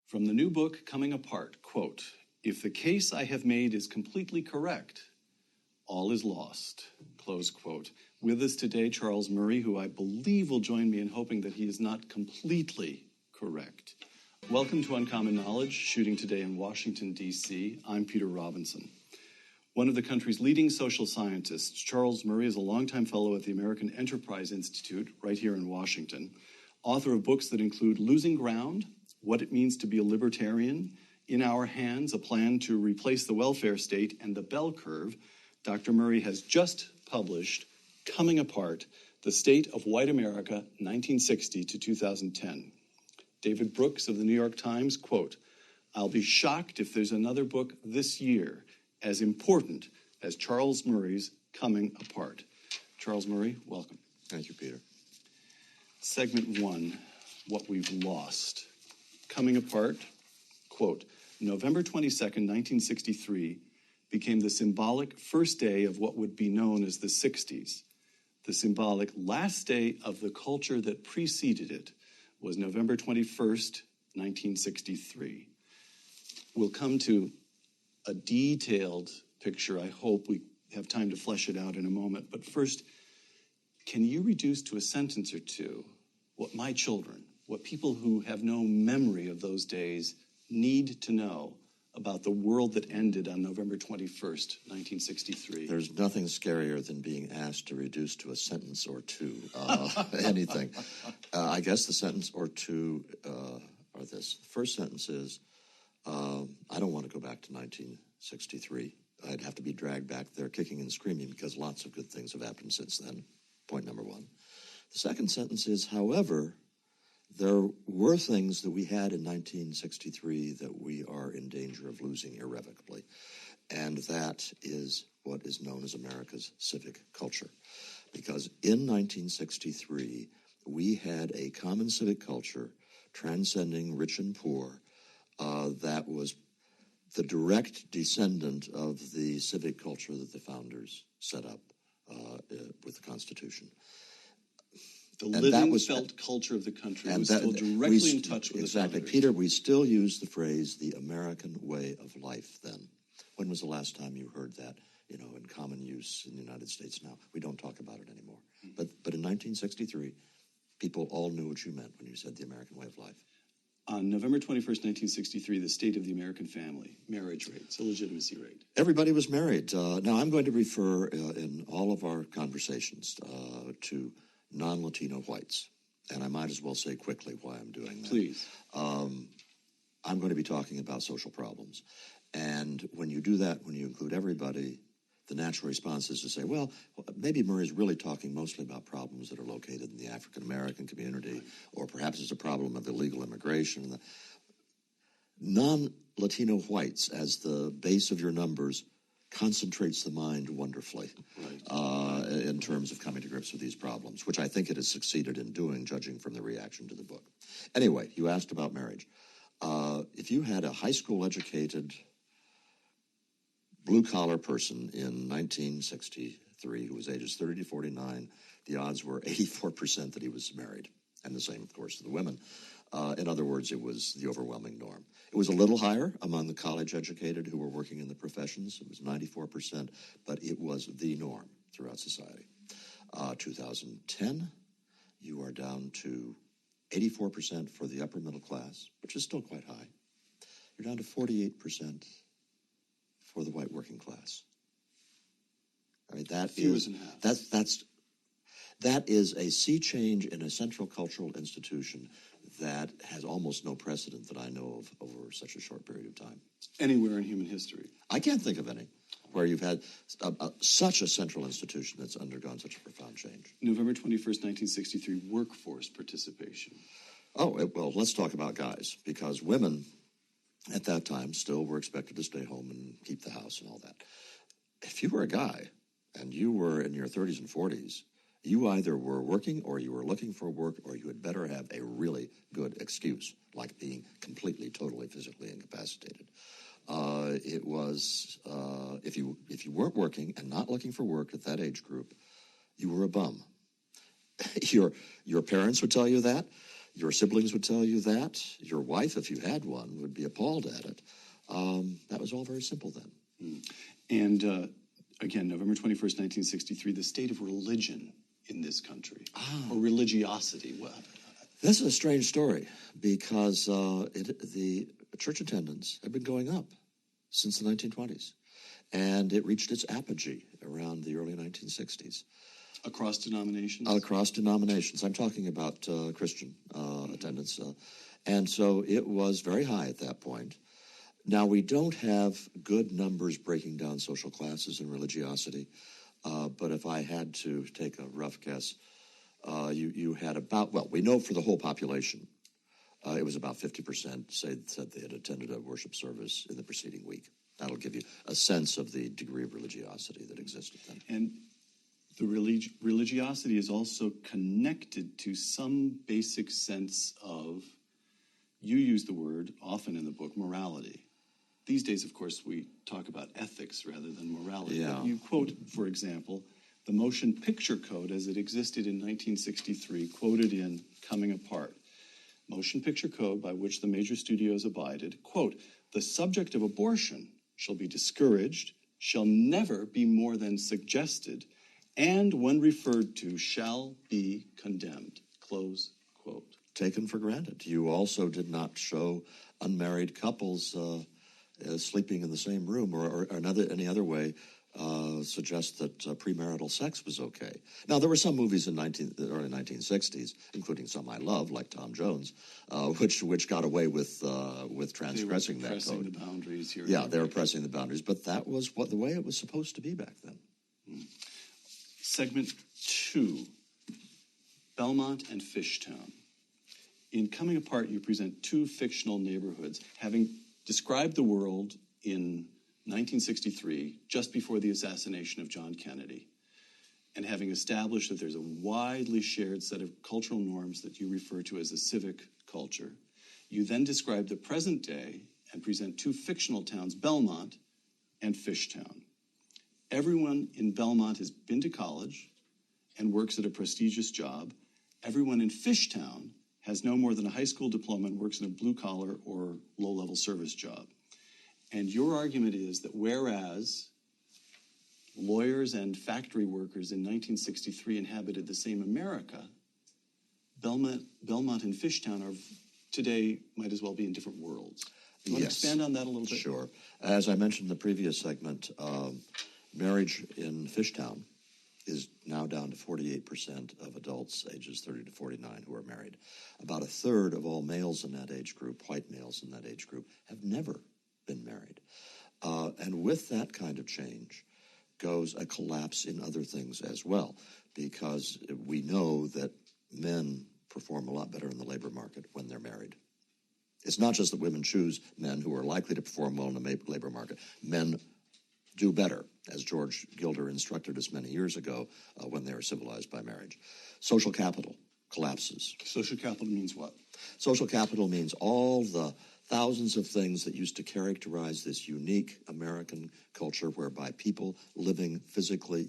From the new book, Coming Apart, quote, "If the case I have made is completely correct, all is lost," close quote. With us today, Charles Murray, who I believe will join me in hoping that he is not completely correct. Welcome to Uncommon Knowledge, shooting today in Washington, D.C. I'm Peter Robinson. One of the country's leading social scientists, Charles Murray is a longtime fellow at the American Enterprise Institute, right here in Washington, author of books that include Losing Ground, What It Means to Be a Libertarian, In Our Hands, A Plan to Replace the Welfare State, and The Bell Curve. Dr. Murray has just published Coming Apart, The State of White America, 1960 to 2010. David Brooks of the New York Times, quote, "I'll be shocked if there's another book this year as important as Charles Murray's Coming Apart." Charles Murray, welcome. Thank you, Peter. Segment 1, What We've Lost. Coming Apart, quote, "November 22nd, 1963 became the symbolic first day of what would be known as the 60s. The symbolic last day of the culture that preceded it was November 21st, 1963. We'll come to a detailed picture. I hope we have time to flesh it out in a moment. But first, can you reduce to a sentence or two what my children, what people who have no memory of those days need to know about the world that ended on November 21st, 1963? There's nothing scarier than being asked to reduce to a sentence or two anything. I guess the sentence or two are this. The first sentence is, I don't want to go back to 1963. I'd have to be dragged back there kicking and screaming because lots of good things have happened since then. Point number one. The second sentence is, however, there were things that we had in 1963 that we are in danger of losing irrevocably. And that is what is known as America's civic culture. Because in 1963, we had a common civic culture transcending rich and poor that was the direct descendant of the civic culture that the founders set up with the Constitution. The living, felt culture of the country was still directly in touch with exactly. the founders. Peter, we still use the phrase, the American way of life then. When was the last time you heard that, in common use in the United States now? We don't talk about it anymore. Mm-hmm. But in 1963, people all knew what you meant when you said the American way of life. On November 21st, 1963, the state of the American family, marriage rates, illegitimacy rate. Everybody was married. Now, I'm going to refer in all of our conversations to non-Latino whites. And I might as well say quickly why I'm doing that. Please. I'm going to be talking about social problems. And when you do that, when you include everybody, the natural response is to say, well, maybe Murray's really talking mostly about problems that are located in the African-American community, or perhaps it's a problem of illegal immigration. Non-Latino whites, as the base of your numbers, concentrates the mind wonderfully in terms of coming to grips with these problems, which I think it has succeeded in doing, judging from the reaction to the book. Anyway, you asked about marriage. If you had a high school educated blue-collar person in 1963 who was ages 30 to 49, the odds were 84% that he was married, and the same, of course, for the women. In other words, it was the overwhelming norm. It was a little higher among the college-educated who were working in the professions. It was 94%, but it was the norm throughout society. 2010, you are down to 84% for the upper middle class, which is still quite high. You're down to 48% for the white working class. I mean, that is a sea change in a central cultural institution that has almost no precedent that I know of over such a short period of time. Anywhere in human history? I can't think of any where you've had such a central institution that's undergone such a profound change. November 21st, 1963, workforce participation. Oh, well, let's talk about guys, because women at that time still were expected to stay home and keep the house and all that. If you were a guy and you were in your 30s and 40s, you either were working or you were looking for work, or you had better have a really good excuse, like being completely, totally physically incapacitated. It was, if you weren't working and not looking for work at that age group, you were a bum. Your parents would tell you that. Your siblings would tell you that. Your wife, if you had one, would be appalled at it. That was all very simple then. And again, November 21st, 1963, the state of religion in this country, or religiosity. Well, this is a strange story because the church attendance had been going up since the 1920s, and it reached its apogee around the early 1960s. Across denominations? Across denominations. I'm talking about Christian attendance. And so it was very high at that point. Now, we don't have good numbers breaking down social classes and religiosity, but if I had to take a rough guess, you had about, well, we know for the whole population, it was about 50% said they had attended a worship service in the preceding week. That'll give you a sense of the degree of religiosity that existed then. And the religiosity is also connected to some basic sense of, you use the word often in the book, morality. These days, of course, we talk about ethics rather than morality. Yeah. You quote, for example, the motion picture code as it existed in 1963, quoted in Coming Apart. Motion picture code by which the major studios abided, quote, the subject of abortion shall be discouraged, shall never be more than suggested, and when referred to shall be condemned, close quote. Taken for granted. You also did not show unmarried couples sleeping in the same room or any other way suggest that premarital sex was okay. Now, there were some movies in the early 1960s, including some I love, like Tom Jones, which got away with transgressing that code. Pressing the boundaries here. Yeah, they were pressing the boundaries, but that was the way it was supposed to be back then. Segment 2, Belmont and Fishtown. In Coming Apart, you present two fictional neighborhoods, having described the world in 1963, just before the assassination of John Kennedy, and having established that there's a widely shared set of cultural norms that you refer to as a civic culture. You then describe the present day and present two fictional towns, Belmont and Fishtown. Everyone in Belmont has been to college and works at a prestigious job. Everyone in Fishtown has no more than a high school diploma and works in a blue-collar or low-level service job. And your argument is that whereas lawyers and factory workers in 1963 inhabited the same America, Belmont and Fishtown are today might as well be in different worlds. You want to expand on that a little bit? Sure. As I mentioned in the previous segment, marriage in Fishtown is now down to 48% of adults ages 30 to 49 who are married. About a third of all males in that age group, white males in that age group, have never been married. And with that kind of change goes a collapse in other things as well, because we know that men perform a lot better in the labor market when they're married. It's not just that women choose men who are likely to perform well in the labor market. Men do better, as George Gilder instructed us many years ago when they were civilized by marriage. Social capital collapses. Social capital means what? Social capital means all the thousands of things that used to characterize this unique American culture whereby people living physically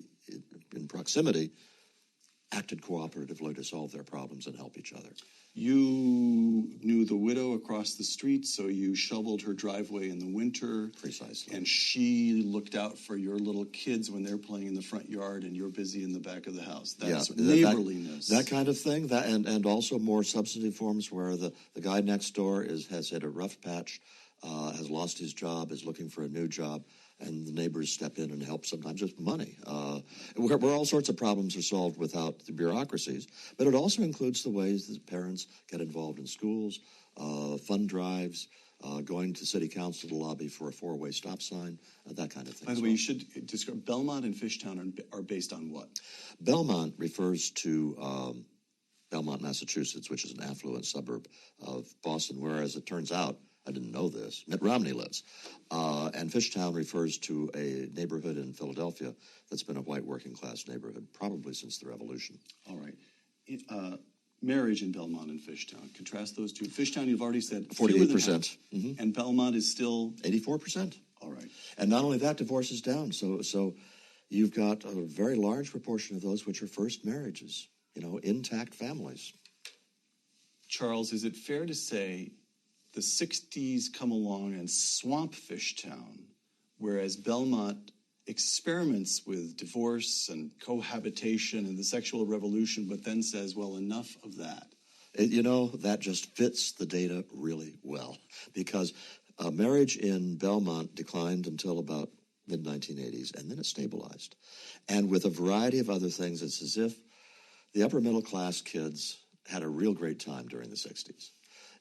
in proximity acted cooperatively to solve their problems and help each other. You knew the widow across the street, so you shoveled her driveway in the winter. Precisely. And she looked out for your little kids when they're playing in the front yard and you're busy in the back of the house. That's neighborliness. That kind of thing. And also more substantive forms where the guy next door has hit a rough patch, has lost his job, is looking for a new job, and the neighbors step in and help, sometimes just money. Where all sorts of problems are solved without the bureaucracies. But it also includes the ways that parents get involved in schools, fund drives, going to city council to lobby for a four-way stop sign, that kind of thing. By the way, you should describe Belmont and Fishtown are based on what? Belmont refers to Belmont, Massachusetts, which is an affluent suburb of Boston, whereas it turns out, I didn't know this, Mitt Romney lives. And Fishtown refers to a neighborhood in Philadelphia that's been a white working-class neighborhood, probably since the Revolution. All right. Marriage in Belmont and Fishtown. Contrast those two. Fishtown, you've already said 48%. And Belmont is still 84%. All right. And not only that, divorce is down. So you've got a very large proportion of those which are first marriages, intact families. Charles, is it fair to say the 60s come along and swamp Fishtown, whereas Belmont experiments with divorce and cohabitation and the sexual revolution, but then says, well, enough of that? That just fits the data really well, because marriage in Belmont declined until about mid-1980s, and then it stabilized. And with a variety of other things, it's as if the upper middle class kids had a real great time during the 60s.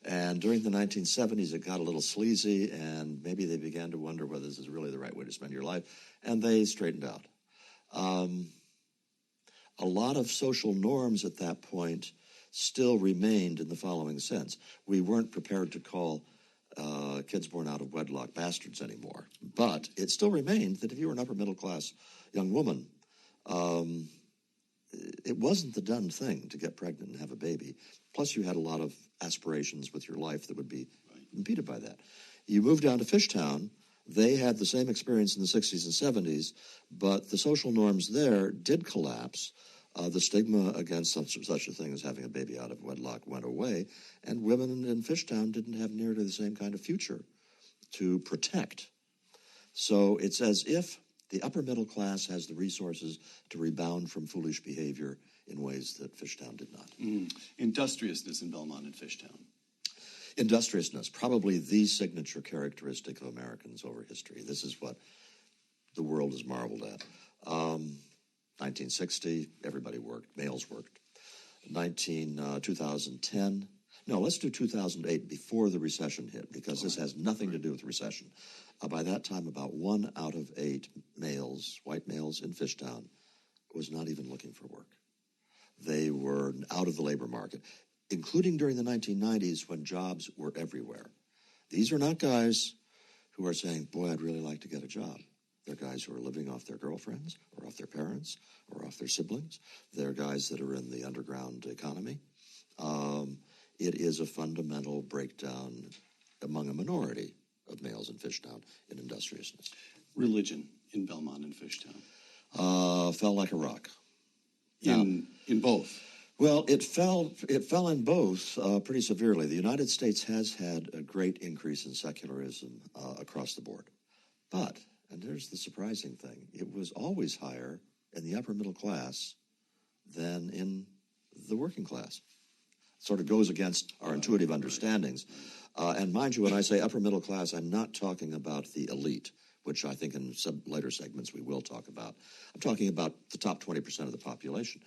And during the 1970s, it got a little sleazy, and maybe they began to wonder whether this is really the right way to spend your life, and they straightened out. A lot of social norms at that point still remained in the following sense. We weren't prepared to call kids born out of wedlock bastards anymore, but it still remained that if you were an upper middle class young woman, it wasn't the done thing to get pregnant and have a baby. Plus, you had a lot of aspirations with your life that would be impeded by that. You moved down to Fishtown. They had the same experience in the 60s and 70s, but the social norms there did collapse. The stigma against such a thing as having a baby out of wedlock went away, and women in Fishtown didn't have nearly the same kind of future to protect. So it's as if the upper middle class has the resources to rebound from foolish behavior in ways that Fishtown did not. Industriousness in Belmont and Fishtown. Industriousness, probably the signature characteristic of Americans over history. This is what the world has marveled at. 1960, everybody worked. Males worked. 2010. No, let's do 2008, before the recession hit, because this has nothing to do with recession. By that time, about 1 out of 8 males, white males in Fishtown, was not even looking for work. They were out of the labor market, including during the 1990s when jobs were everywhere. These are not guys who are saying, boy, I'd really like to get a job. They're guys who are living off their girlfriends or off their parents or off their siblings. They're guys that are in the underground economy. It is a fundamental breakdown among a minority of males in Fishtown in industriousness. Religion in Belmont and Fishtown. Fell like a rock. In both. Well, it fell in both pretty severely. The United States has had a great increase in secularism across the board. But, and there's the surprising thing, it was always higher in the upper middle class than in the working class. Sort of goes against our intuitive understandings. And mind you, when I say upper middle class, I'm not talking about the elite, which I think in some later segments we will talk about. I'm talking about the top 20% of the population.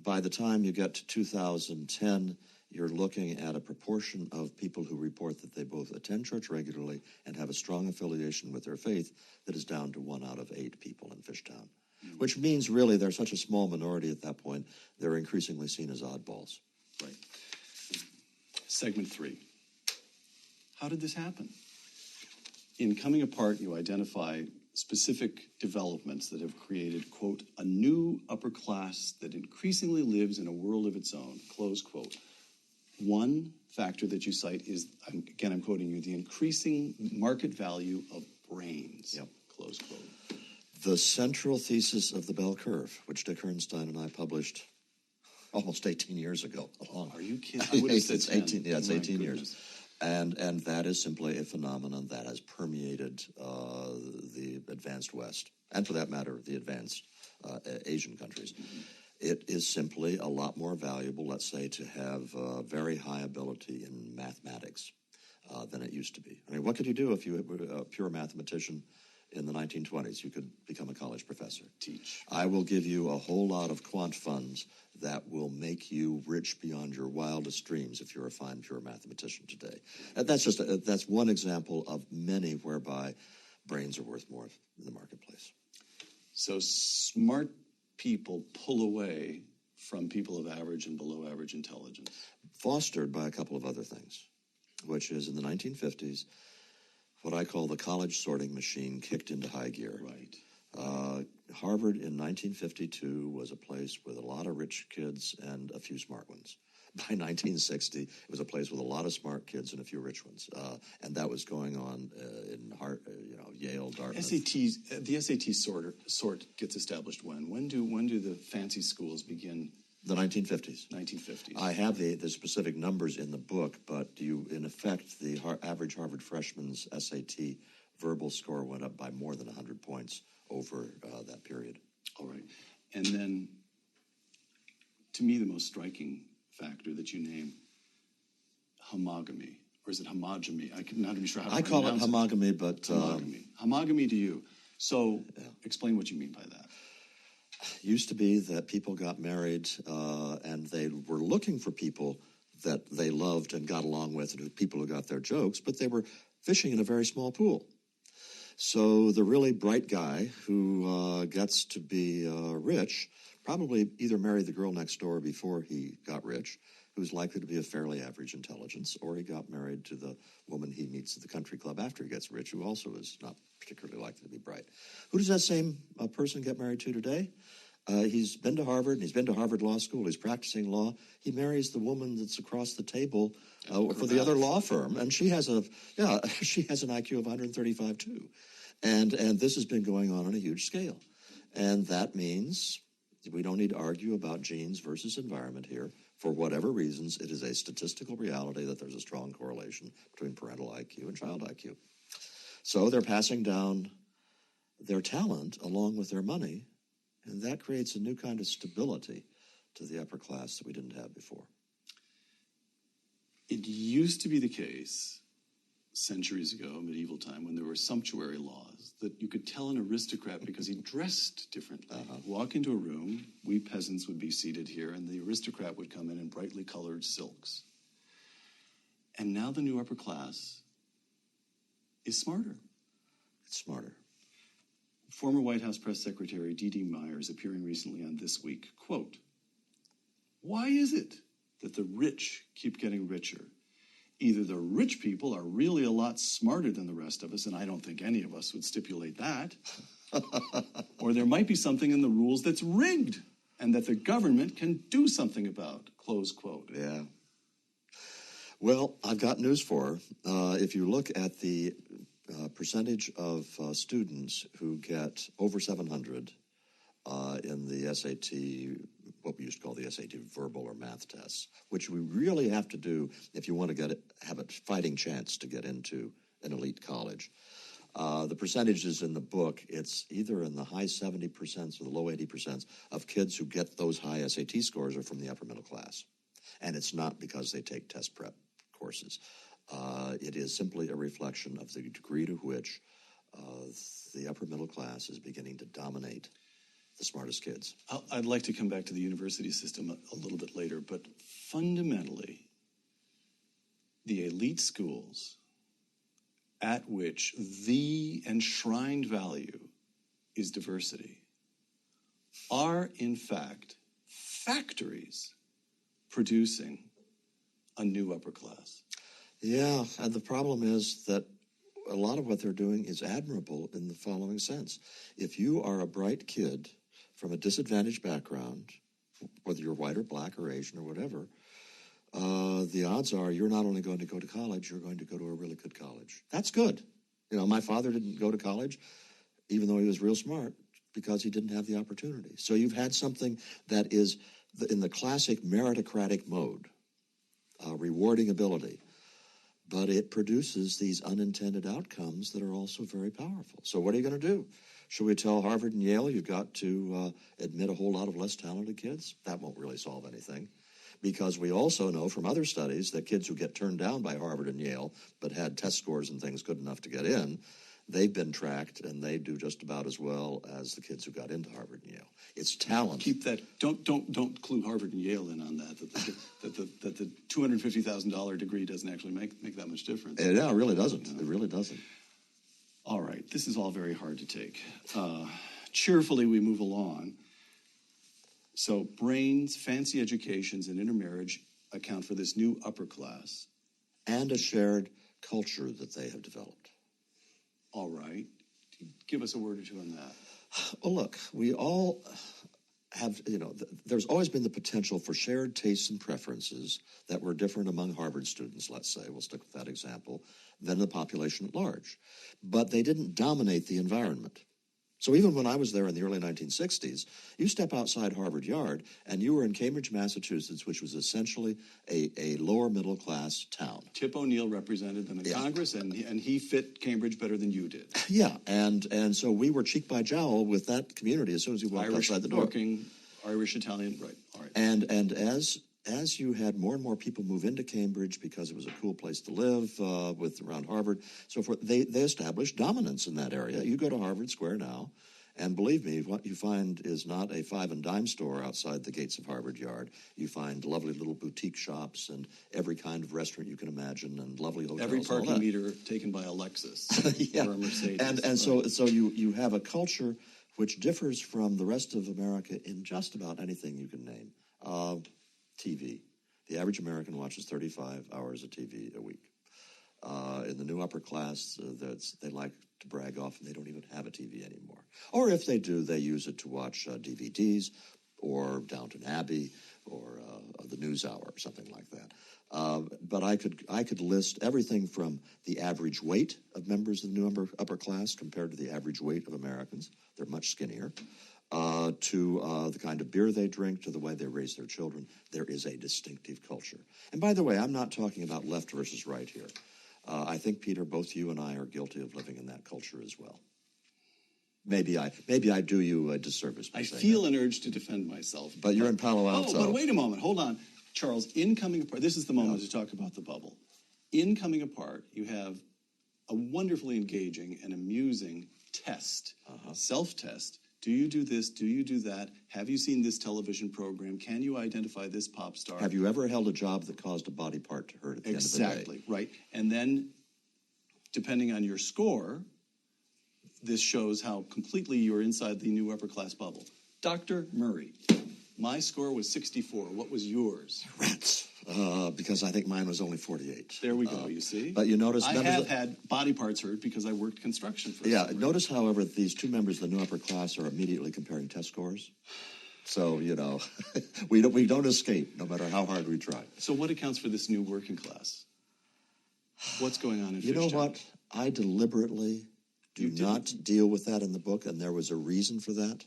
By the time you get to 2010, you're looking at a proportion of people who report that they both attend church regularly and have a strong affiliation with their faith that is down to 1 out of 8 people in Fishtown, which means really they're such a small minority at that point, they're increasingly seen as oddballs. Right. Segment 3. How did this happen? In Coming Apart, you identify specific developments that have created, quote, a new upper class that increasingly lives in a world of its own, close quote. One factor that you cite is, again, I'm quoting you, the increasing market value of brains, close quote. The central thesis of the bell curve, which Dick Herrnstein and I published almost 18 years ago. Are you kidding? I would have said 10. 18, yeah, it's 18 years. And that is simply a phenomenon that has permeated the advanced West, and for that matter, the advanced Asian countries. It is simply a lot more valuable, let's say, to have very high ability in mathematics than it used to be. I mean, what could you do if you were a pure mathematician in the 1920s? You could become a college professor. Teach. I will give you a whole lot of quant funds that will make you rich beyond your wildest dreams if you're a fine, pure mathematician today. And that's one example of many whereby brains are worth more in the marketplace. So smart people pull away from people of average and below average intelligence. Fostered by a couple of other things, which is in the 1950s, what I call the college sorting machine kicked into high gear. Right. Harvard in 1952 was a place with a lot of rich kids and a few smart ones. By 1960, it was a place with a lot of smart kids and a few rich ones, and that was going on in Yale, Dartmouth. The SAT sort gets established when? When do the fancy schools begin The 1950s. 1950s. I have the specific numbers in the book, but in effect, the average Harvard freshman's SAT verbal score went up by more than 100 points over that period. All right. And then, to me, the most striking factor that you name, homogamy. Or is it homogamy? I'm not even sure how to pronounce it. I call it homogamy, but... Homogamy. Homogamy to you. So, explain what you mean by that. Used to be that people got married and they were looking for people that they loved and got along with, and people who got their jokes, but they were fishing in a very small pool. So the really bright guy who gets to be rich probably either married the girl next door before he got rich, who's likely to be of fairly average intelligence, or he got married to the woman he meets at the country club after he gets rich, who also is not particularly likely to be bright. Who does that same person get married to today? He's been to Harvard, and he's been to Harvard Law School. He's practicing law. He marries the woman that's across the table for the other law firm, and she has an IQ of 135 too. And this has been going on a huge scale. And that means we don't need to argue about genes versus environment here. For whatever reasons, it is a statistical reality that there's a strong correlation between parental IQ and child IQ. So they're passing down their talent along with their money, and that creates a new kind of stability to the upper class that we didn't have before. It used to be the case centuries ago, medieval time, when there were sumptuary laws, that you could tell an aristocrat because he dressed differently. Walk into a room, we peasants would be seated here, and the aristocrat would come in brightly colored silks. And now the new upper class is smarter. It's smarter. Former White House Press Secretary D.D. Myers, appearing recently on This Week, quote, "Why is it that the rich keep getting richer? Either the rich people are really a lot smarter than the rest of us, and I don't think any of us would stipulate that, or there might be something in the rules that's rigged and that the government can do something about," close quote. Yeah. Well, I've got news for her. If you look at the percentage of students who get over 700 in the SAT, what we used to call the SAT verbal or math tests, which we really have to do if you want to have a fighting chance to get into an elite college. The percentages in the book, it's either in the high 70% or the low 80% of kids who get those high SAT scores are from the upper middle class. And it's not because they take test prep courses. It is simply a reflection of the degree to which the upper middle class is beginning to dominate the smartest kids. I'd like to come back to the university system a little bit later, but fundamentally, the elite schools at which the enshrined value is diversity are, in fact, factories producing a new upper class. Yeah, and the problem is that a lot of what they're doing is admirable in the following sense. If you are a bright kid from a disadvantaged background, whether you're white or black or Asian or whatever, the odds are you're not only going to go to college, you're going to go to a really good college. That's good. You know, my father didn't go to college, even though he was real smart, because he didn't have the opportunity. So you've had something that is in the classic meritocratic mode, rewarding ability. But it produces these unintended outcomes that are also very powerful. So what are you going to do? Should we tell Harvard and Yale you've got to admit a whole lot of less talented kids? That won't really solve anything. Because we also know from other studies that kids who get turned down by Harvard and Yale but had test scores and things good enough to get in, they've been tracked and they do just about as well as the kids who got into Harvard and Yale. It's talent. Keep that. Don't clue Harvard and Yale in on that. That the $250,000 degree doesn't actually make that much difference. Yeah, it really doesn't. It really doesn't. All right, this is all very hard to take. Cheerfully, we move along. So brains, fancy educations, and intermarriage account for this new upper class. And a shared culture that they have developed. All right. Give us a word or two on that. Well, look, we all have, there's always been the potential for shared tastes and preferences that were different among Harvard students, let's say, we'll stick with that example, than the population at large. But they didn't dominate the environment. So even when I was there in the early 1960s, you step outside Harvard Yard, and you were in Cambridge, Massachusetts, which was essentially a lower middle class town. Tip O'Neill represented them in Congress, and he fit Cambridge better than you did. Yeah, and so we were cheek by jowl with that community as soon as we walked outside the door. Working, Irish, Italian, right, all right. And as you had more and more people move into Cambridge because it was a cool place to live around Harvard, so forth, they established dominance in that area. You go to Harvard Square now, and believe me, what you find is not a five and dime store outside the gates of Harvard Yard. You find lovely little boutique shops and every kind of restaurant you can imagine, and lovely hotels. Every parking meter taken by a Lexus or a Mercedes. And right. so you have a culture which differs from the rest of America in just about anything you can name. TV. The average American watches 35 hours of TV a week. In the new upper class, they like to brag off, and they don't even have a TV anymore. Or if they do, they use it to watch DVDs or Downton Abbey or the NewsHour or something like that. But I could list everything from the average weight of members of the new upper class compared to the average weight of Americans. They're much skinnier. To the kind of beer they drink, to the way they raise their children. There is a distinctive culture. And by the way, I'm not talking about left versus right here. I think, Peter, both you and I are guilty of living in that culture as well. Maybe I do you a disservice by saying feel an urge to defend myself. But you're in Palo Alto. Oh, but wait a moment. Hold on. Charles, in Coming Apart, this is the moment to talk about the bubble. In Coming Apart, you have a wonderfully engaging and amusing test, self-test. Do you do this? Do you do that? Have you seen this television program? Can you identify this pop star? Have you ever held a job that caused a body part to hurt at the end of the day? Exactly, right. And then, depending on your score, this shows how completely you're inside the new upper class bubble. Dr. Murray, my score was 64. What was yours? Rats. Because I think mine was only 48. There we go, you see? But you notice... I have had body parts hurt because I worked construction for notice, however, these two members of the new upper class are immediately comparing test scores. So, we don't escape, no matter how hard we try. So what accounts for this new working class? What's going on in You know what? I deliberately do not deal with that in the book, and there was a reason for that.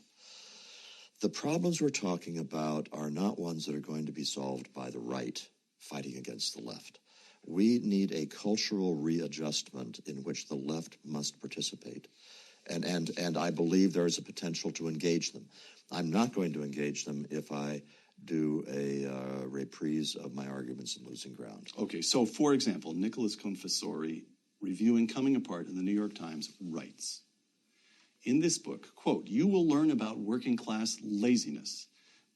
The problems we're talking about are not ones that are going to be solved by the right fighting against the left. We need a cultural readjustment in which the left must participate. And I believe there is a potential to engage them. I'm not going to engage them if I do a reprise of my arguments in losing ground. Okay, so for example, Nicholas Confessori, reviewing Coming Apart in the New York Times, writes, in this book, quote, you will learn about working class laziness,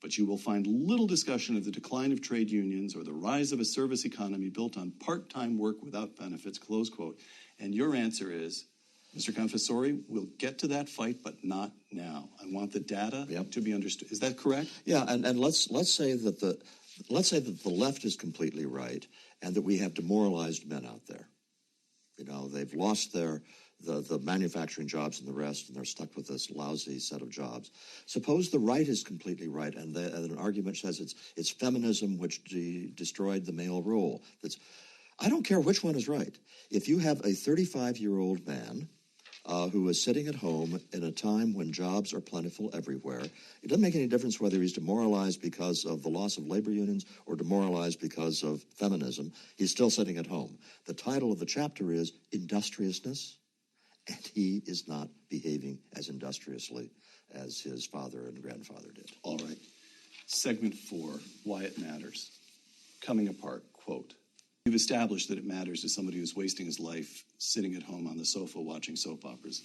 but you will find little discussion of the decline of trade unions or the rise of a service economy built on part-time work without benefits, close quote. And your answer is, Mr. Confessori, we'll get to that fight, but not now. I want the data to be understood. Is that correct? Yeah, and let's say that the left is completely right, and that we have demoralized men out there. They've lost the manufacturing jobs and the rest, and they're stuck with this lousy set of jobs. Suppose the right is completely right, and an argument says it's feminism which destroyed the male role. I don't care which one is right. If you have a 35-year-old man who is sitting at home in a time when jobs are plentiful everywhere, it doesn't make any difference whether he's demoralized because of the loss of labor unions or demoralized because of feminism. He's still sitting at home. The title of the chapter is Industriousness, and he is not behaving as industriously as his father and grandfather did. All right. Segment 4, why it matters. Coming Apart, quote, you've established that it matters to somebody who's wasting his life sitting at home on the sofa watching soap operas.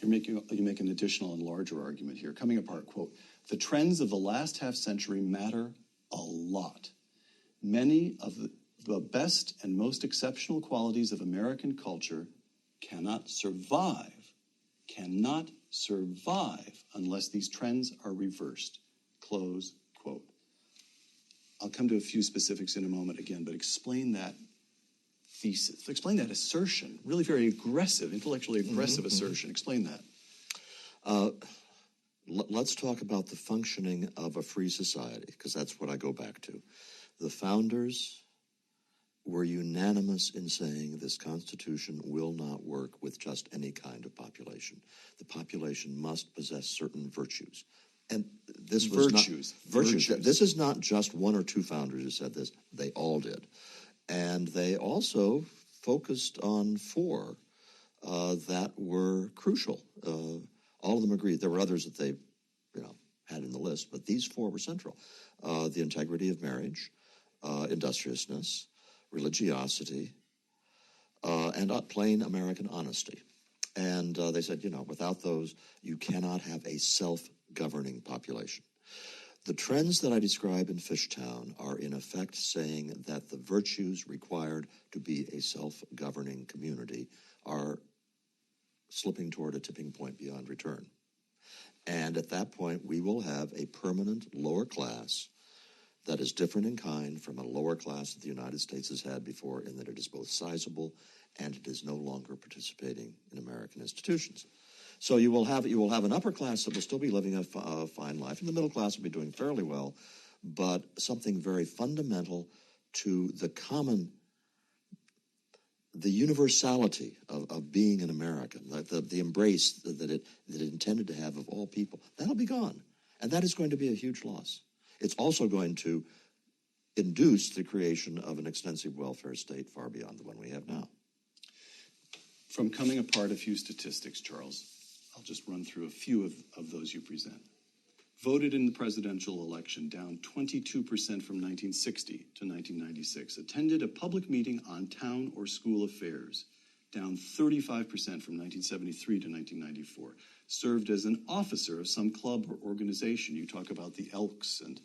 You make an additional and larger argument here. Coming Apart, quote, the trends of the last half-century matter a lot. Many of the best and most exceptional qualities of American culture cannot survive unless these trends are reversed, close quote. I'll come to a few specifics in a moment again, but explain that thesis. Explain that assertion, really very aggressive, intellectually aggressive assertion. Explain that. Let's talk about the functioning of a free society, because that's what I go back to. The founders were unanimous in saying this Constitution will not work with just any kind of population. The population must possess certain virtues. And this was virtues. This is not just one or two founders who said this. They all did. And they also focused on four that were crucial. All of them agreed. There were others that they, had in the list, but these four were central. The integrity of marriage, industriousness, religiosity, and plain American honesty. And they said, without those, you cannot have a self-governing population. The trends that I describe in Fishtown are in effect saying that the virtues required to be a self-governing community are slipping toward a tipping point beyond return. And at that point, we will have a permanent lower class that is different in kind from a lower class that the United States has had before, in that it is both sizable and it is no longer participating in American institutions. So you will have an upper class that will still be living a fine life, and the middle class will be doing fairly well, but something very fundamental to the universality of being an American, the embrace that it intended to have of all people, that'll be gone. And that is going to be a huge loss. It's also going to induce the creation of an extensive welfare state far beyond the one we have now. From coming apart a few statistics, Charles, I'll just run through a few of those you present. Voted in the presidential election, down 22% from 1960 to 1996. Attended a public meeting on town or school affairs, down 35% from 1973 to 1994. Served as an officer of some club or organization. You talk about the Elks and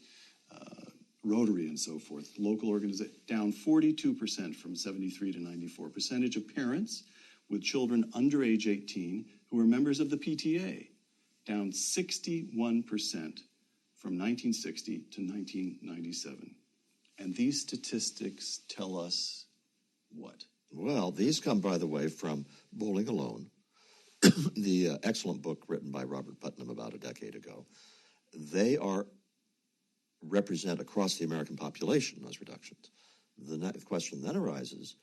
Rotary and so forth. Local organization, down 42% from 73 to 94. Percentage of parents with children under age 18 who were members of the PTA, down 61% from 1960 to 1997. And these statistics tell us what? Well, these come, by the way, from Bowling Alone, the excellent book written by Robert Putnam about a decade ago. They represent across the American population those reductions. The question then arises,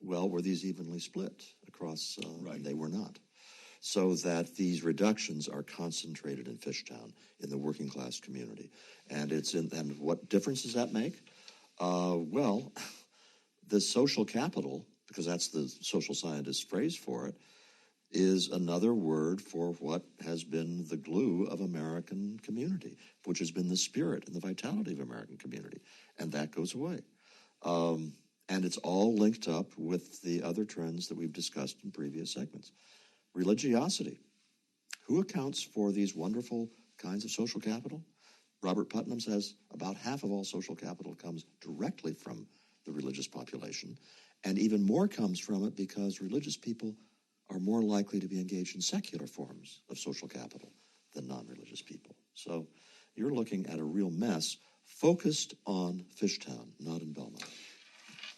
well, were these evenly split across? Right. They were not. So that these reductions are concentrated in Fishtown, in the working class community. And and what difference does that make? Well, the social capital, because that's the social scientist phrase for it, is another word for what has been the glue of American community, which has been the spirit and the vitality of American community. And that goes away. And it's all linked up with the other trends that we've discussed in previous segments. Religiosity. Who accounts for these wonderful kinds of social capital? Robert Putnam says about half of all social capital comes directly from the religious population, and even more comes from it because religious people are more likely to be engaged in secular forms of social capital than non-religious people. So you're looking at a real mess focused on Fishtown, not in Belmont.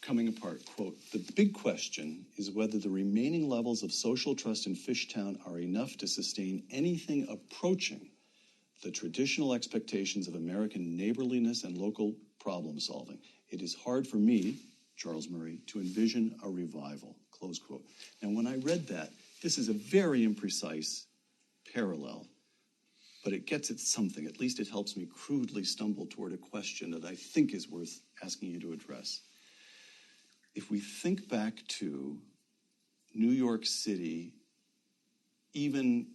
Coming apart, quote, the big question is whether the remaining levels of social trust in Fishtown are enough to sustain anything approaching the traditional expectations of American neighborliness and local problem solving. It is hard for me, Charles Murray, to envision a revival, close quote. And when I read that, this is a very imprecise parallel, but it gets at something. At least it helps me crudely stumble toward a question that I think is worth asking you to address. If we think back to New York City, even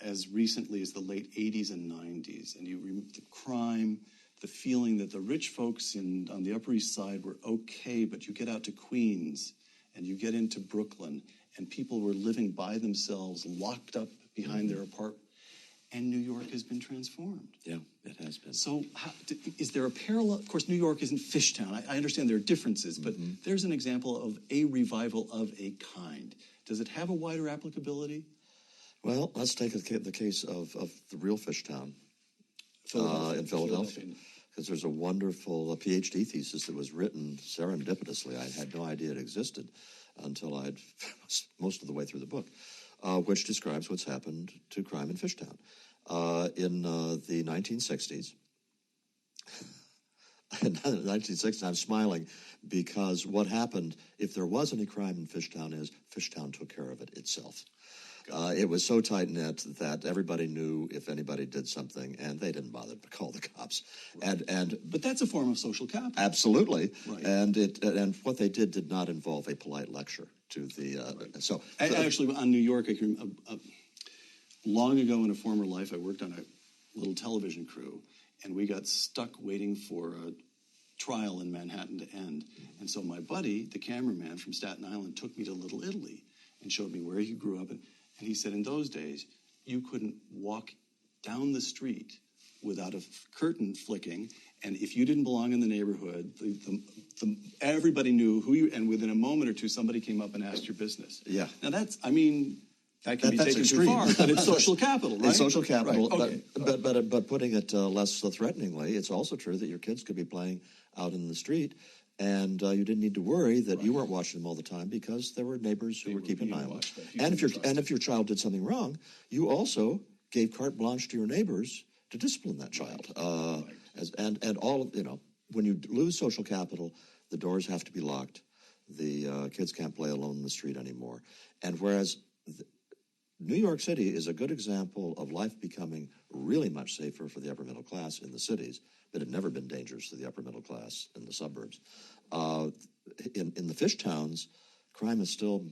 as recently as the late 80s and 90s, and you remember the crime, the feeling that the rich folks on the Upper East Side were okay, but you get out to Queens and you get into Brooklyn, and people were living by themselves, locked up behind their apartment. And New York has been transformed. Yeah, it has been. So is there a parallel? Of course, New York isn't Fishtown. I understand there are differences, but there's an example of a revival of a kind. Does it have a wider applicability? Well, let's take the case of the real Fishtown in Philadelphia. Because there's a wonderful PhD thesis that was written serendipitously. I had no idea it existed until I'd most of the way through the book, which describes what's happened to crime in Fishtown. In the 1960s, in 1960, I'm smiling because what happened, if there was any crime in Fishtown, is Fishtown took care of it itself. It was so tight-knit that everybody knew if anybody did something, and they didn't bother to call the cops. Right. But that's a form of social capital. Absolutely. Right. And what they did not involve a polite lecture to the... Right. Actually, on New York, I can, long ago in a former life, I worked on a little television crew, and we got stuck waiting for a trial in Manhattan to end. And so my buddy, the cameraman from Staten Island, took me to Little Italy and showed me where he grew up. And he said, in those days, you couldn't walk down the street without a curtain flicking. And if you didn't belong in the neighborhood, everybody knew who you, and within a moment or two, somebody came up and asked your business. Yeah. Now that can be taken extreme. too far, but it's social capital, right? It's social capital, right. Okay. but putting it less threateningly, it's also true that your kids could be playing out in the street, and you didn't need to worry that you weren't watching them all the time because there were neighbors who were keeping an eye on them. And if your child did something wrong, you also gave carte blanche to your neighbors to discipline that child. And all of, when you lose social capital, the doors have to be locked. The kids can't play alone in the street anymore. And whereas New York City is a good example of life becoming really much safer for the upper middle class in the cities, but it had never been dangerous to the upper middle class in the suburbs. In the fish towns, crime is still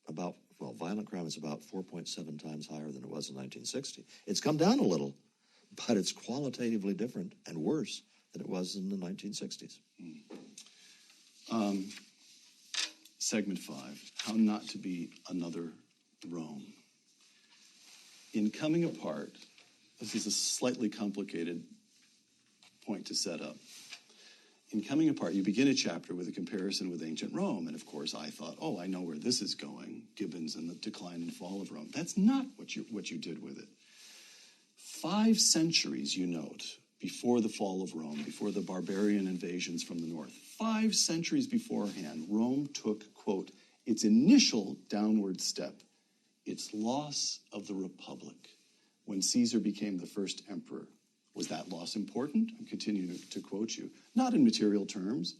violent crime is about 4.7 times higher than it was in 1960. It's come down a little, but it's qualitatively different and worse than it was in the 1960s. Segment 5, how not to be another Rome. In Coming Apart, this is a slightly complicated point to set up. In Coming Apart, you begin a chapter with a comparison with ancient Rome. And of course, I thought, I know where this is going, Gibbons and the decline and fall of Rome. That's not what you did with it. 5 centuries, you note, before the fall of Rome, before the barbarian invasions from the north, 5 centuries beforehand, Rome took, quote, its initial downward step, its loss of the Republic, when Caesar became the first emperor. Was that loss important? I'm continuing to quote you. Not in material terms.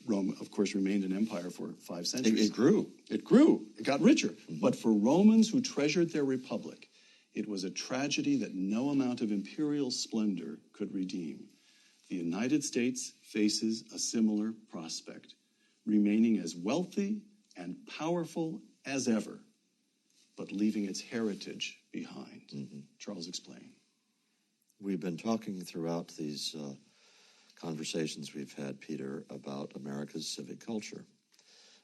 Rome, of course, remained an empire for 5 centuries. It grew. It grew. It got richer. Mm-hmm. But for Romans who treasured their republic, it was a tragedy that no amount of imperial splendor could redeem. The United States faces a similar prospect, remaining as wealthy and powerful as ever, but leaving its heritage behind. Mm-hmm. Charles, explain. We've been talking throughout these conversations we've had, Peter, about America's civic culture.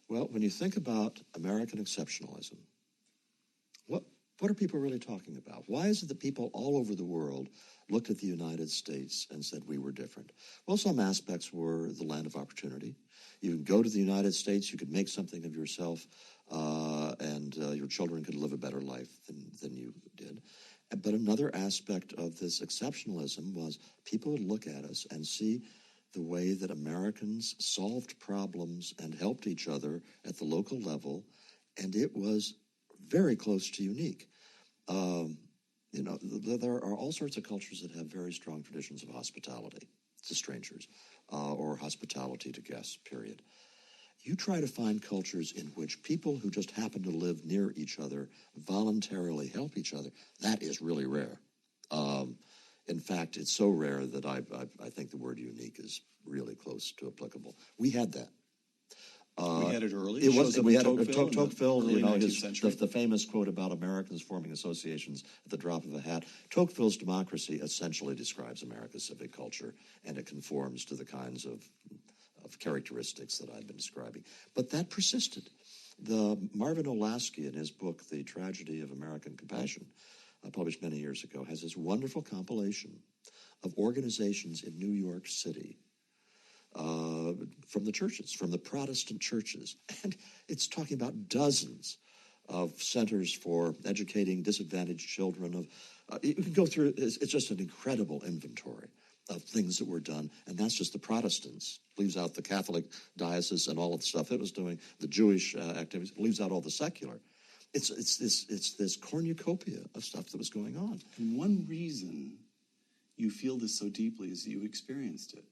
Well, when you think about American exceptionalism, what are people really talking about? Why is it that people all over the world looked at the United States and said we were different? Well, some aspects were the land of opportunity. You could go to the United States, you could make something of yourself, and your children could live a better life than you did. But another aspect of this exceptionalism was people would look at us and see the way that Americans solved problems and helped each other at the local level, and it was very close to unique. There are all sorts of cultures that have very strong traditions of hospitality to strangers or hospitality to guests, period. You try to find cultures in which people who just happen to live near each other voluntarily help each other. That is really rare. In fact, it's so rare that I think the word unique is really close to applicable. We had that. We had it early. We had Tocqueville, the famous quote about Americans forming associations at the drop of a hat. Tocqueville's democracy essentially describes America's civic culture, and it conforms to the kinds of characteristics that I've been describing. But that persisted. Marvin Olasky, in his book, The Tragedy of American Compassion, published many years ago, has this wonderful compilation of organizations in New York City from the churches, from the Protestant churches. And it's talking about dozens of centers for educating disadvantaged children. You can go through, it's just an incredible inventory of things that were done, and that's just the Protestants. Leaves out the Catholic diocese and all of the stuff it was doing, the Jewish activities, leaves out all the secular. It's this cornucopia of stuff that was going on. And one reason you feel this so deeply is that you experienced it.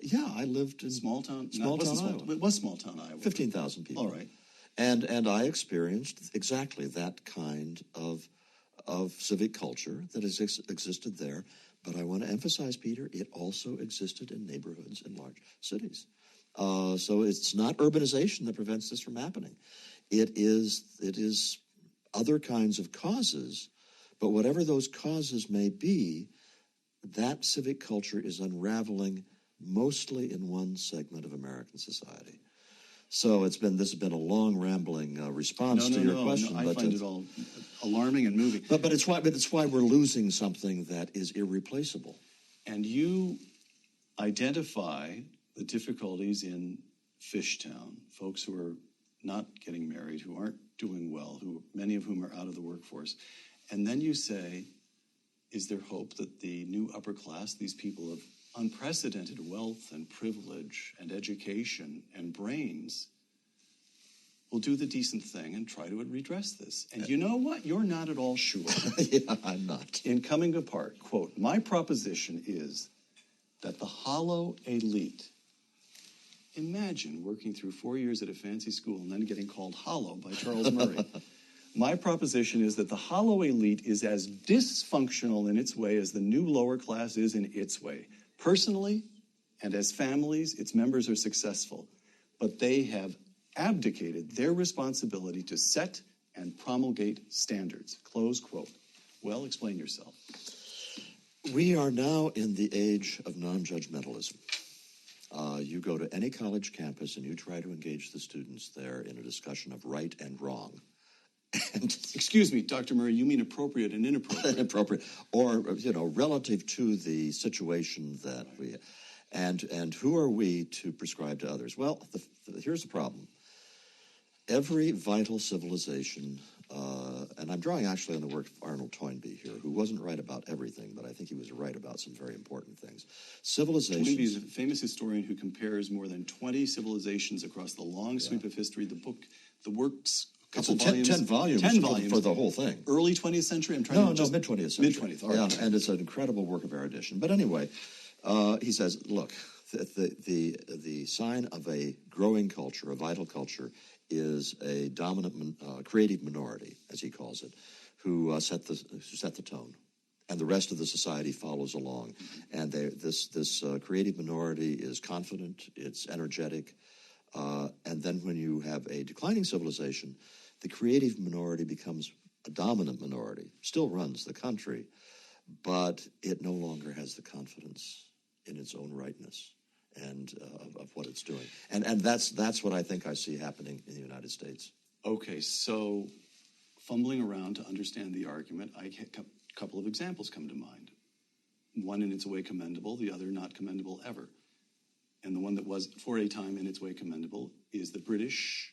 Yeah, I lived in Small town? Small town Iowa. It was small town Iowa. 15,000 people. All right. And I experienced exactly that kind of civic culture that has existed there. But I want to emphasize, Peter, it also existed in neighborhoods in large cities. So it's not urbanization that prevents this from happening. It is other kinds of causes, but whatever those causes may be, that civic culture is unraveling mostly in one segment of American society. So this has been a long, rambling response to your question. No, I find it all alarming and moving. But it's why we're losing something that is irreplaceable. And you identify the difficulties in Fishtown, folks who are not getting married, who aren't doing well, many of whom are out of the workforce. And then you say, is there hope that the new upper class, these people of unprecedented wealth and privilege and education and brains, will do the decent thing and try to redress this? And you know what? You're not at all sure. Yeah, I'm not. In Coming Apart, quote, my proposition is that the hollow elite, imagine working through 4 years at a fancy school and then getting called hollow by Charles Murray. My proposition is that the hollow elite is as dysfunctional in its way as the new lower class is in its way. Personally, and as families, its members are successful, but they have abdicated their responsibility to set and promulgate standards. Close quote. Well, explain yourself. We are now in the age of non-judgmentalism. You go to any college campus and you try to engage the students there in a discussion of right and wrong. And excuse me, Dr. Murray, you mean appropriate and inappropriate? Inappropriate, or relative to the situation that we, and who are we to prescribe to others? Well, here's the problem. Every vital civilization, and I'm drawing actually on the work of Arnold Toynbee here, who wasn't right about everything, but I think he was right about some very important things. Civilizations. Toynbee is a famous historian who compares more than 20 civilizations across the long sweep of history. The works. It's 10 volumes for the whole thing. Early 20th century? I'm trying to mid-20th century. Mid-20th, all right. Yeah, and it's an incredible work of erudition. But anyway, he says, look, the sign of a growing culture, a vital culture, is a dominant creative minority, as he calls it, who set the tone. And the rest of the society follows along. And this creative minority is confident, it's energetic, and then when you have a declining civilization, the creative minority becomes a dominant minority, still runs the country, but it no longer has the confidence in its own rightness and of what it's doing. And that's what I think I see happening in the United States. Okay, so fumbling around to understand the argument, a couple of examples come to mind. One in its way commendable, the other not commendable ever. And the one that was, for a time, in its way commendable is the British,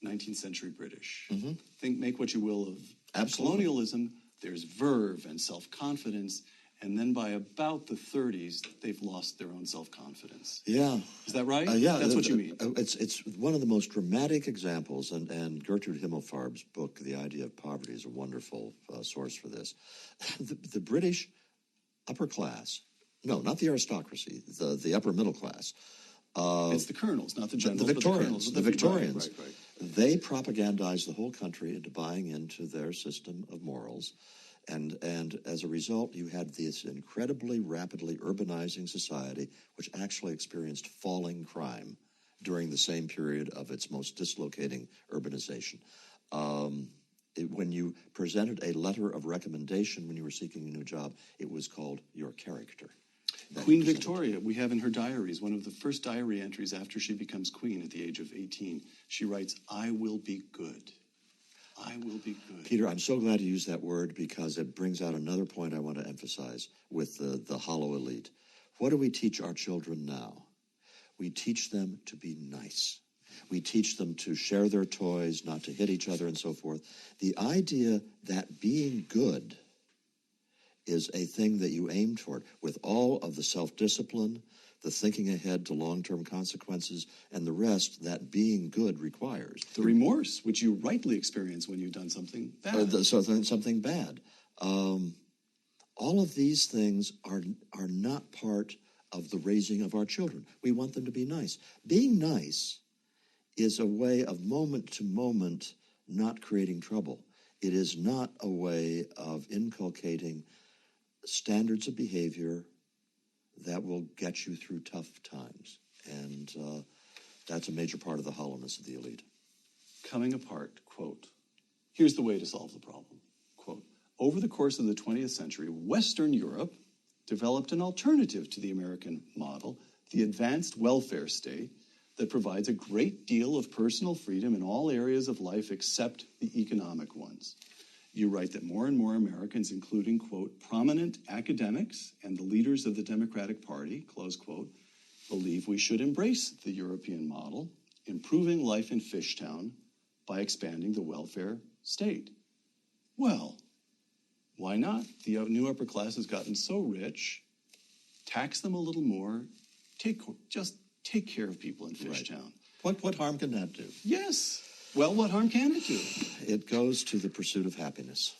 19th century British. Mm-hmm. Make what you will of colonialism. There's verve and self-confidence. And then by about the 30s, they've lost their own self-confidence. Yeah. Is that right? Yeah. That's what you mean. It's one of the most dramatic examples, and Gertrude Himmelfarb's book, The Idea of Poverty, is a wonderful source for this. The British upper class, no, not the aristocracy, the upper middle class. It's the colonels, not the generals. The Victorians. The Victorians. Right. They propagandized the whole country into buying into their system of morals. And as a result, you had this incredibly rapidly urbanizing society, which actually experienced falling crime during the same period of its most dislocating urbanization. When you presented a letter of recommendation when you were seeking a new job, it was called your character. Queen Victoria, we have in her diaries, one of the first diary entries after she becomes queen at the age of 18, she writes, I will be good. I will be good. Peter, I'm so glad you used that word because it brings out another point I want to emphasize with the hollow elite. What do we teach our children now? We teach them to be nice. We teach them to share their toys, not to hit each other and so forth. The idea that being good is a thing that you aim toward with all of the self-discipline, the thinking ahead to long-term consequences, and the rest that being good requires. The remorse, which you rightly experience when you've done something bad. Something bad. All of these things are not part of the raising of our children. We want them to be nice. Being nice is a way of moment to moment not creating trouble. It is not a way of inculcating standards of behavior that will get you through tough times. And that's a major part of the hollowness of the elite. Coming apart, quote, here's the way to solve the problem. Quote, over the course of the 20th century, Western Europe developed an alternative to the American model, the advanced welfare state, that provides a great deal of personal freedom in all areas of life except the economic ones. You write that more and more Americans, including, quote, prominent academics and the leaders of the Democratic Party, close quote, believe we should embrace the European model, improving life in Fishtown by expanding the welfare state. Well, why not? The new upper class has gotten so rich, tax them a little more, just take care of people in Fishtown. Right. What harm can that do? Yes. Well, what harm can it do? It goes to the pursuit of happiness.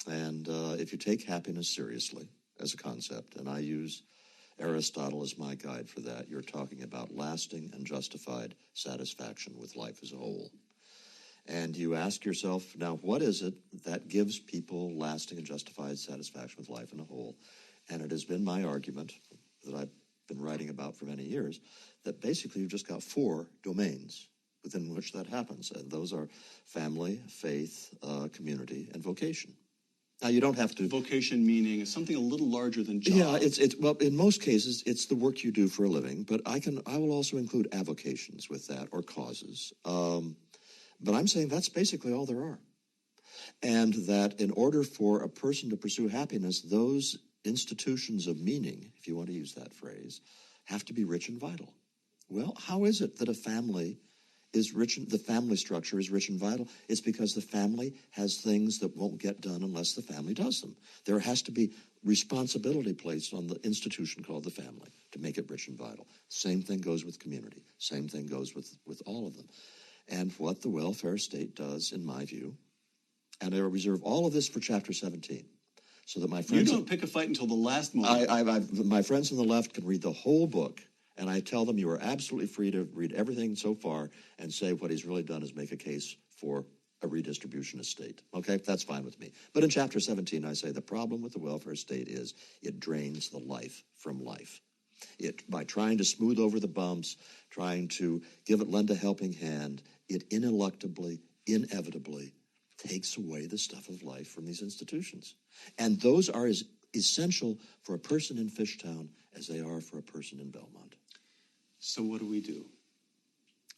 And if you take happiness seriously as a concept, and I use Aristotle as my guide for that, you're talking about lasting and justified satisfaction with life as a whole. And you ask yourself, now, what is it that gives people lasting and justified satisfaction with life in a whole? And it has been my argument that I've been writing about for many years, that basically you've just got 4 domains within which that happens. And those are family, faith, community, and vocation. Now, you don't have to... Vocation meaning something a little larger than job. Yeah, well, in most cases, it's the work you do for a living, but I will also include avocations with that, or causes. But I'm saying that's basically all there are. And that in order for a person to pursue happiness, those institutions of meaning, if you want to use that phrase, have to be rich and vital. Well, how is it that a family is rich, the family structure is rich and vital? It's because the family has things that won't get done unless the family does them. There has to be responsibility placed on the institution called the family to make it rich and vital. Same thing goes with community. Same thing goes with all of them. And what the welfare state does, in my view, and I reserve all of this for Chapter 17, so that my friends... You don't pick a fight until the last moment. My friends on the left can read the whole book, and I tell them you are absolutely free to read everything so far and say what he's really done is make a case for a redistribution of state. Okay, that's fine with me. But in Chapter 17, I say the problem with the welfare state is it drains the life from life. By trying to smooth over the bumps, trying to lend a helping hand, it ineluctably, inevitably takes away the stuff of life from these institutions. And those are as essential for a person in Fishtown as they are for a person in Belmont. So what do we do?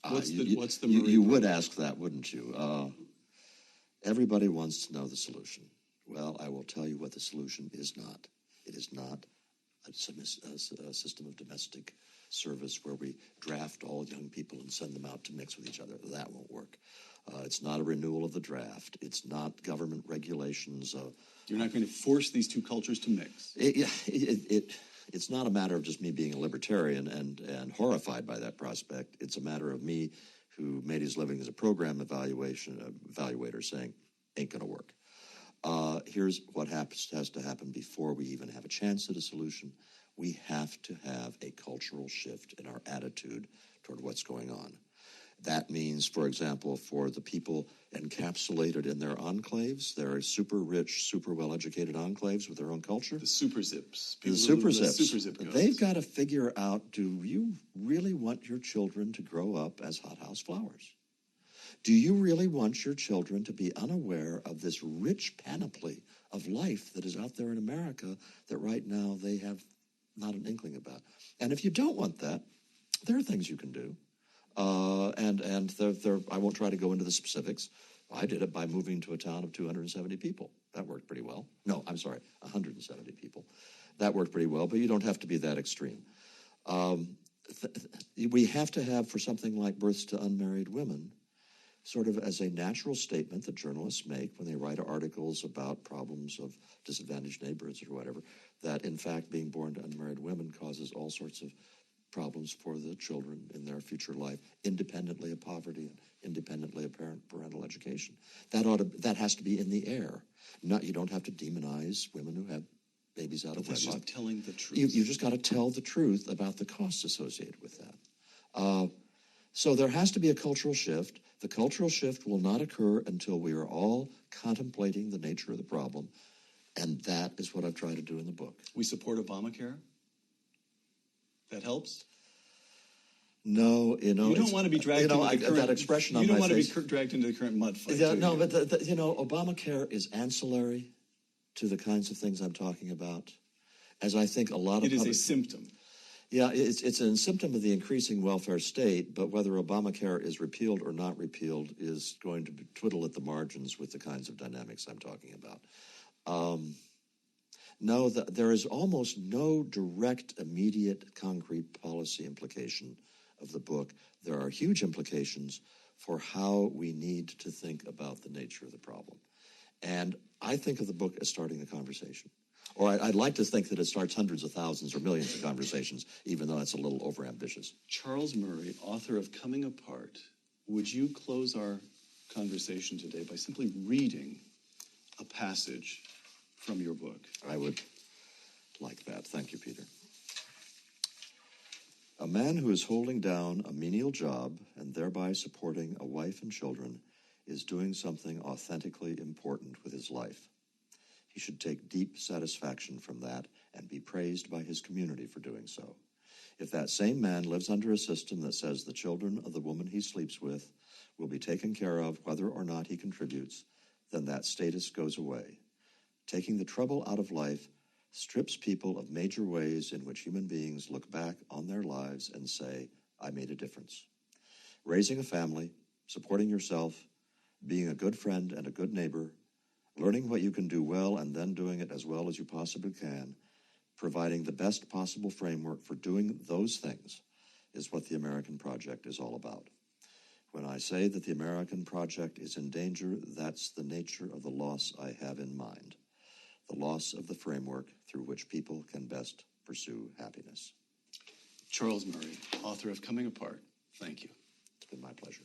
What's the You would ask that, wouldn't you? Everybody wants to know the solution. Well, I will tell you what the solution is not. It is not a system of domestic service where we draft all young people and send them out to mix with each other. That won't work. It's not a renewal of the draft. It's not government regulations. You're not going to force these two cultures to mix. It's not a matter of just me being a libertarian and horrified by that prospect. It's a matter of me, who made his living as a program evaluator, saying, ain't going to work. Here's what has to happen before we even have a chance at a solution. We have to have a cultural shift in our attitude toward what's going on. That means, for example, for the people encapsulated in their enclaves, their super rich, super well-educated enclaves with their own culture. The super zips. The super zips. They've got to figure out, do you really want your children to grow up as hothouse flowers? Do you really want your children to be unaware of this rich panoply of life that is out there in America that right now they have not an inkling about? And if you don't want that, there are things you can do. I won't try to go into the specifics. I did it by moving to a town of 270 people. That worked pretty well. No, I'm sorry, 170 people. That worked pretty well, but you don't have to be that extreme. We have to have, for something like births to unmarried women, sort of as a natural statement that journalists make when they write articles about problems of disadvantaged neighborhoods or whatever, that in fact being born to unmarried women causes all sorts of problems for the children in their future life, independently of poverty and independently of parental education. That has to be in the air. You don't have to demonize women who have babies out But of that's wedlock. just telling the truth. You just got to tell the truth about the costs associated with that. So there has to be a cultural shift. The cultural shift will not occur until we are all contemplating the nature of the problem, and that is what I've tried to do in the book. We support Obamacare? That helps? No, you don't want to be dragged into the current... that expression on my face. You don't want to be dragged into the current mud fight. Yeah, no, but Obamacare is ancillary to the kinds of things I'm talking about, as I think a lot of... It is a symptom. Yeah, it's a symptom of the increasing welfare state, but whether Obamacare is repealed or not repealed is going to twiddle at the margins with the kinds of dynamics I'm talking about. No, there is almost no direct, immediate, concrete policy implication of the book. There are huge implications for how we need to think about the nature of the problem. And I think of the book as starting a conversation. Or I'd like to think that it starts hundreds of thousands or millions of conversations, even though that's a little overambitious. Charles Murray, author of Coming Apart, would you close our conversation today by simply reading a passage from your book? I would like that. Thank you, Peter. A man who is holding down a menial job and thereby supporting a wife and children is doing something authentically important with his life. He should take deep satisfaction from that and be praised by his community for doing so. If that same man lives under a system that says the children of the woman he sleeps with will be taken care of whether or not he contributes, then that status goes away. Taking the trouble out of life strips people of major ways in which human beings look back on their lives and say, I made a difference. Raising a family, supporting yourself, being a good friend and a good neighbor, learning what you can do well and then doing it as well as you possibly can, providing the best possible framework for doing those things is what the American project is all about. When I say that the American project is in danger, that's the nature of the loss I have in mind, the loss of the framework through which people can best pursue happiness. Charles Murray, author of Coming Apart, thank you. It's been my pleasure.